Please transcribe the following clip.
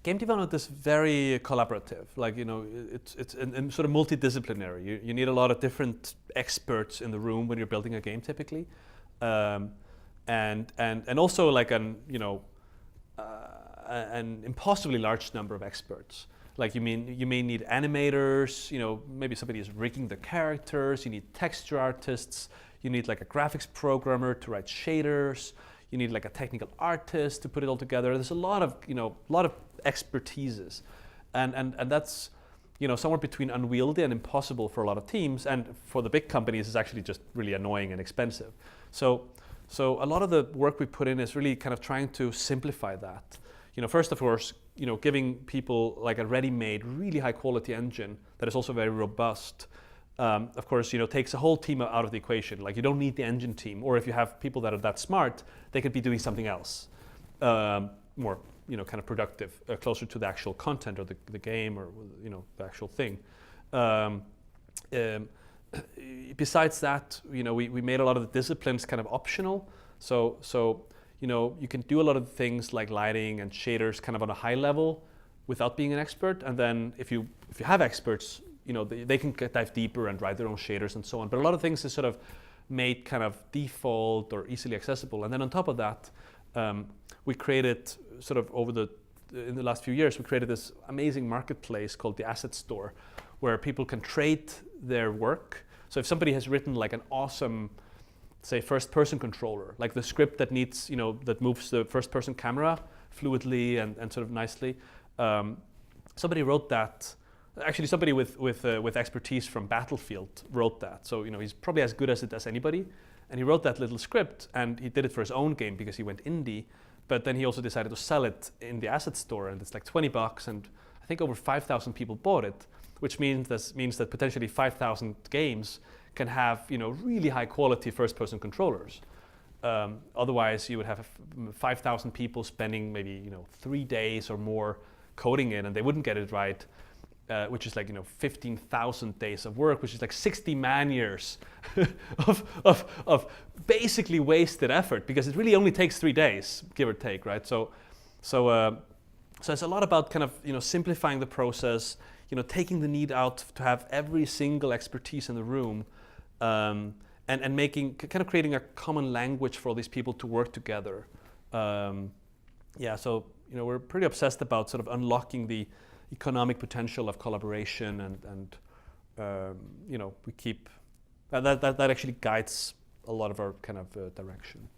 game development is very collaborative. Like, you know, it's and sort of multidisciplinary. You need a lot of different experts in the room when you're building a game, typically, and also like an impossibly large number of experts. Like you may need animators. You know, maybe somebody is rigging the characters. You need texture artists. You need like a graphics programmer to write shaders. You need like a technical artist to put it all together. There's a lot of expertises, and that's somewhere between unwieldy and impossible for a lot of teams, and for the big companies it's actually just really annoying and expensive. So a lot of the work we put in is really kind of trying to simplify that. First of course, giving people like a ready-made, really high-quality engine that is also very robust. Of course, takes a whole team out of the equation. Like, you don't need the engine team, or if you have people that are that smart, they could be doing something else, more kind of productive, closer to the actual content or the game, or the actual thing. Besides that, we made a lot of the disciplines kind of optional. So you can do a lot of things like lighting and shaders kind of on a high level without being an expert, and then if you have experts, they can dive deeper and write their own shaders and so on. But a lot of things is sort of made kind of default or easily accessible. And then on top of that, we created sort of in the last few years, we created this amazing marketplace called the Asset Store, where people can trade their work. So if somebody has written like an awesome, say, first-person controller, like the script that needs, that moves the first-person camera fluidly and sort of nicely, somebody wrote that. Actually, somebody with expertise from Battlefield wrote that. So he's probably as good as it as anybody, and he wrote that little script, and he did it for his own game because he went indie. But then he also decided to sell it in the Asset Store, and it's like $20, and I think over 5,000 people bought it, which means that potentially 5,000 games can have really high quality first-person controllers. Otherwise, you would have 5,000 people spending maybe 3 days or more coding it, and they wouldn't get it right. Which is like 15,000 days of work, which is like 60 man-years of basically wasted effort, because it really only takes 3 days, give or take, right? So it's a lot about kind of simplifying the process, taking the need out to have every single expertise in the room, and creating a common language for all these people to work together. So we're pretty obsessed about sort of unlocking the economic potential of collaboration, and we keep that actually guides a lot of our kind of direction.